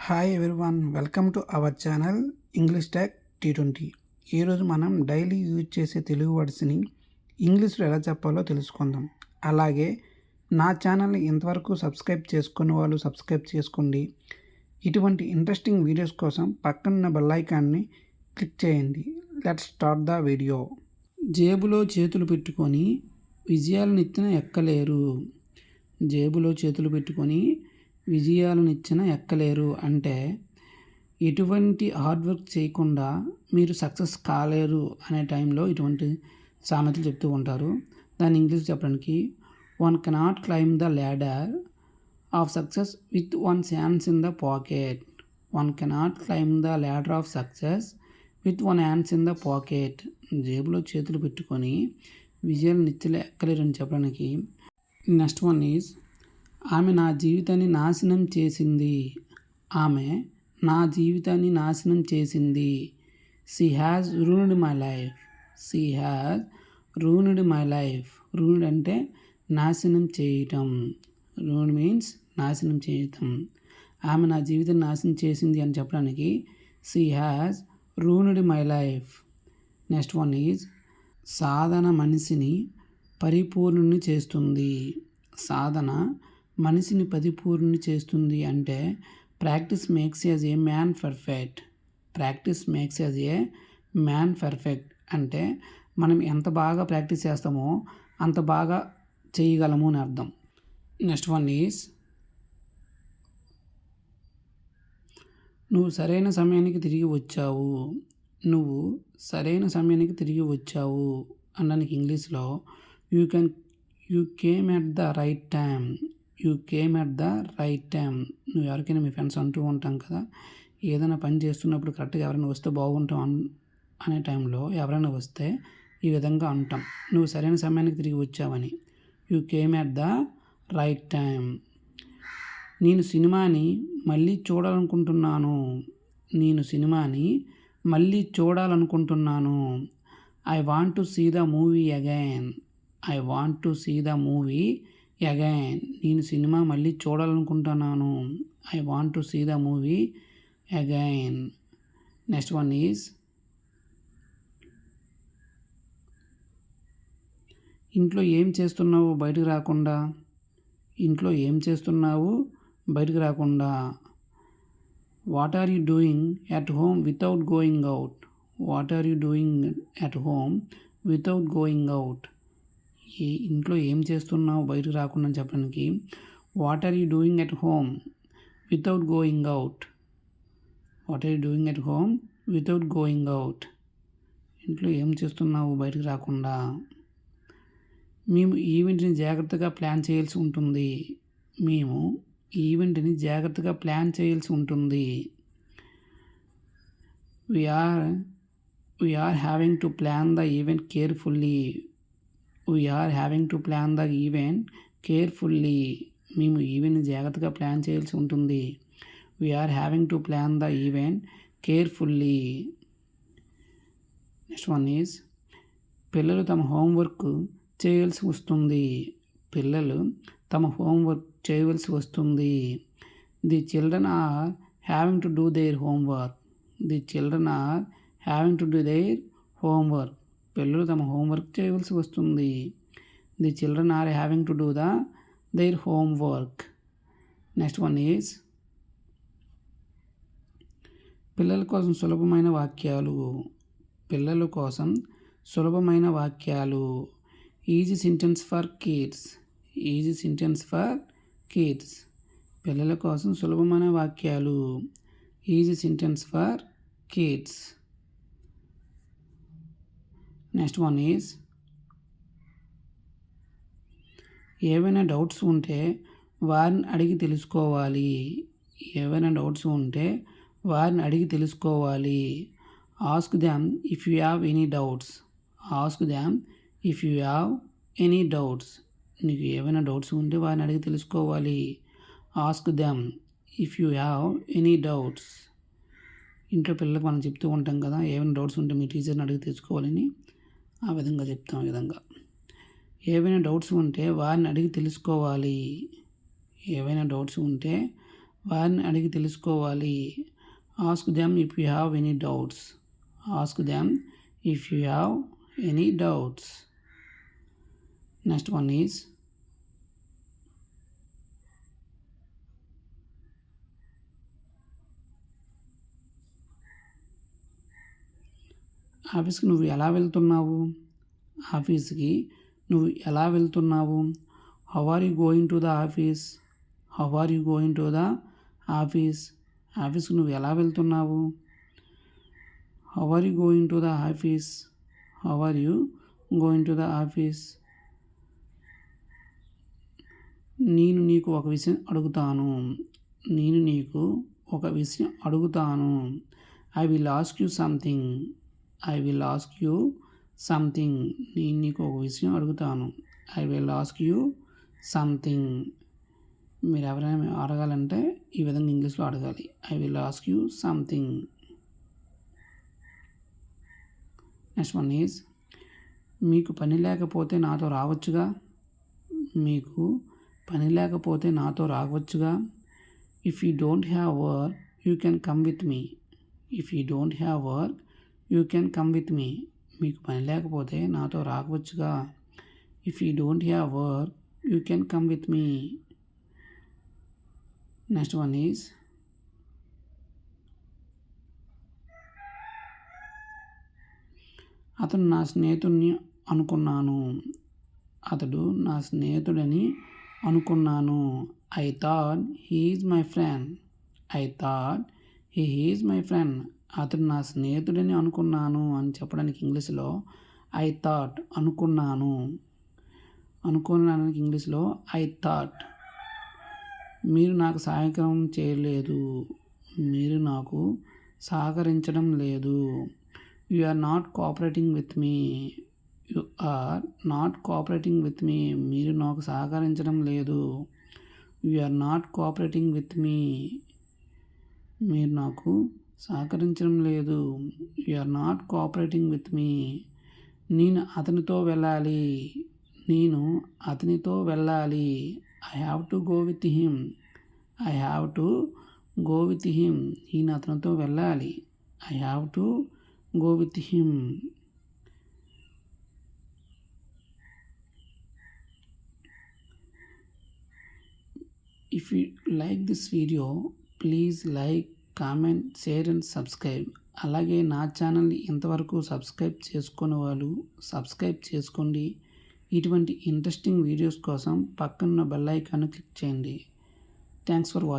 Hi everyone, welcome to our channel English tag T20. ఈరోజు మనం daily use చేసే తెలుగు వర్డ్స్ని ఇంగ్లీష్లో ఎలా చెప్పాలో తెలుసుకుందాం. అలాగే నా ఛానల్ని ఇంతవరకు సబ్స్క్రైబ్ చేసుకున్న వాళ్ళు సబ్స్క్రైబ్ చేసుకోండి. ఇటువంటి ఇంట్రెస్టింగ్ వీడియోస్ కోసం పక్కనున్న బెల్ ఐకాన్ని క్లిక్ చేయండి. Let's start the video. జేబులో చేతులు పెట్టుకొని విజయాలనెత్తిన ఎక్కలేరు. జేబులో చేతులు పెట్టుకొని విజయాలనిచ్చిన ఎక్కలేరు అంటే ఎటువంటి హార్డ్ వర్క్ చేయకుండా మీరు సక్సెస్ కాలేరు అనే టైంలో ఇటువంటి సామెతలు చెప్తూ ఉంటారు. దాన్ని ఇంగ్లీష్ చెప్పడానికి one cannot claim the ladder of success with once hands in the pocket. One cannot claim the ladder of success with one hands in the pocket. జేబులో చేతులు పెట్టుకొని విజయాలు నిత్యలు ఎక్కలేరు అని చెప్పడానికి. నెక్స్ట్ వన్ ఈజ్ ఆమె నా జీవితాన్ని నాశనం చేసింది. ఆమె నా జీవితాన్ని నాశనం చేసింది. She has ruined my life. She has ruined my life. Ruined అంటే నాశనం చేయటం. రూన్డ్ మీన్స్ నాశనం చేయటం. ఆమె నా జీవితాన్ని నాశనం చేసింది అని చెప్పడానికి she has ruined my life. Next one is సాధన మనిషిని పరిపూర్ణుని చేస్తుంది. సాధన మనిషిని పరిపూర్ణుని చేస్తుంది అంటే practice makes as a man perfect. Practice makes as a man perfect అంటే మనం ఎంత బాగా ప్రాక్టీస్ చేస్తామో అంత బాగా చేయగలము అని అర్థం. నెక్స్ట్ వన్ ఈజ్ నువ్వు సరైన సమయానికి తిరిగి వచ్చావు. నువ్వు సరైన సమయానికి తిరిగి వచ్చావు అనడానికి ఇంగ్లీష్లో you came at the right time. You came at the right time. నువ్వు ఎవరికైనా మీ ఫ్రెండ్స్ అంటూ ఉంటాం కదా, ఏదైనా పని చేస్తున్నప్పుడు కరెక్ట్గా ఎవరైనా వస్తే బాగుంటాం అనే టైంలో ఎవరైనా వస్తే ఈ విధంగా అంటాం, నువ్వు సరైన సమయానికి తిరిగి వచ్చావని. You came at the right time. నేను సినిమాని మళ్ళీ చూడాలనుకుంటున్నాను. నేను సినిమాని మళ్ళీ చూడాలనుకుంటున్నాను. I want to see the movie again. I want to see the movie again. నేను సినిమా మళ్ళీ చూడాలనుకుంటున్నాను. I want to see the movie again. Next one is ఇంట్లో ఏం చేస్తున్నావు బయటకు రాకుండా. ఇంట్లో ఏం చేస్తున్నావు బయటకు రాకుండా. What are you doing at home without going out. What are you doing at home without going out. ఈ ఇంట్లో ఏం చేస్తున్నావు బయటకు రాకుండా చెప్పడానికి what are you doing at home without going out. What are you doing at home without going out. ఇంట్లో ఏం చేస్తున్నావు బయటకు రాకుండా. మేము ఈవెంట్ని జాగ్రత్తగా ప్లాన్ చేయాల్సి ఉంటుంది. మేము ఈవెంట్ని జాగ్రత్తగా ప్లాన్ చేయాల్సి ఉంటుంది. We are having to plan the event carefully. We are having to plan the event carefully. మేము ఈవెంట్ని జాగ్రత్తగా ప్లాన్ చేయాల్సి ఉంటుంది. We are having to plan the event carefully. Next one is పిల్లలు తమ హోంవర్క్ చేయాల్సి వస్తుంది. పిల్లలు తమ హోంవర్క్ చేయవలసి వస్తుంది. The children are having to do their homework. The children are having to do their homework. పిల్లలు తమ హోంవర్క్ చేయవలసి వస్తుంది. The children are having to do their homework. Next one is పిల్లల కోసం సులభమైన వాక్యాలు. పిల్లల కోసం సులభమైన వాక్యాలు. Easy sentence for kids. Easy sentence for kids. పిల్లల కోసం సులభమైన వాక్యాలు. Easy sentence for kids. Next one is ఏవైనా డౌట్స్ ఉంటే వారిని అడిగి తెలుసుకోవాలి. ఏవైనా డౌట్స్ ఉంటే వారిని అడిగి తెలుసుకోవాలి. Ask them if you have any doubts. Ask them if you have any doubts. నీకు ఏవైనా డౌట్స్ ఉంటే వారిని అడిగి తెలుసుకోవాలి. Ask them if you have any doubts. ఇంట్లో పిల్లలకు మనం చెప్తూ ఉంటాం కదా, ఏమైనా డౌట్స్ ఉంటే మీ టీచర్ని అడిగి తెలుసుకోవాలని. ఆ విధంగా చెప్తాం. ఈ విధంగా ఏవైనా డౌట్స్ ఉంటే వారిని అడిగి తెలుసుకోవాలి. ఏవైనా డౌట్స్ ఉంటే వారిని అడిగి తెలుసుకోవాలి. Ask them if you have any doubts. Ask them if you have any doubts. Next one is ఆఫీస్కి నువ్వు ఎలా వెళ్తున్నావు? ఆఫీస్కి నువ్వు ఎలా వెళ్తున్నావు? How are you going to the office? How are you going to the office? ఆఫీస్కి నువ్వు ఎలా వెళ్తున్నావు? How are you going to the office? How are you going to the office? నేను నీకు ఒక విషయం అడుగుతాను. నేను నీకు ఒక విషయం అడుగుతాను. I will ask you something. I will ask you something. నేను నీకు ఒక విషయం అడుగుతాను. I will ask you something. మీరు ఎవరైనా అడగాలంటే ఈ విధంగా ఇంగ్లీష్లో అడగాలి. I will ask you something. Next one is మీకు పని లేకపోతే నాతో రావచ్చుగా. మీకు పని లేకపోతే నాతో రావచ్చుగా. If you don't have work you can come with me. If you don't have work you can come with me. మీకు పని లేకపోతే నాతో రావచ్చుగా. If you don't have work you can come with me. Next one is అతను నా స్నేహితుడిని అనుకున్నాను. అతడు నా స్నేహితుడని అనుకున్నాను. I thought he is my friend. I thought he is my friend. అతడు నా స్నేహితుడని అనుకున్నాను అని చెప్పడానికి ఇంగ్లీష్లో ఐ థాట్ అనుకున్నాను. అనుకున్నానికి ఇంగ్లీష్లో ఐ థాట్. మీరు నాకు సహాయం చేయలేదు. మీరు నాకు సహకరించడం లేదు. You are not cooperating with me. You are not cooperating with me. మీరు నాకు సహకరించడం లేదు. You are not cooperating with me. మీరు నాకు సహకరించడం లేదు. You are not cooperating with me. నేను అతనితో వెళ్ళాలి. నేను అతనితో వెళ్ళాలి. I have to go with him. I have to go with him. నేను అతనితో వెళ్ళాలి. I have to go with him. If you like this video please like, comment, share and subscribe. అలాగే నా ఛానల్ని ఇంతవరకు సబ్స్క్రైబ్ చేసుకునే వాళ్ళు సబ్స్క్రైబ్ చేసుకోండి. ఇటువంటి ఇంట్రెస్టింగ్ వీడియోస్ కోసం పక్కన బెల్ ఐకాన్ క్లిక్ చేయండి. Thanks for watching.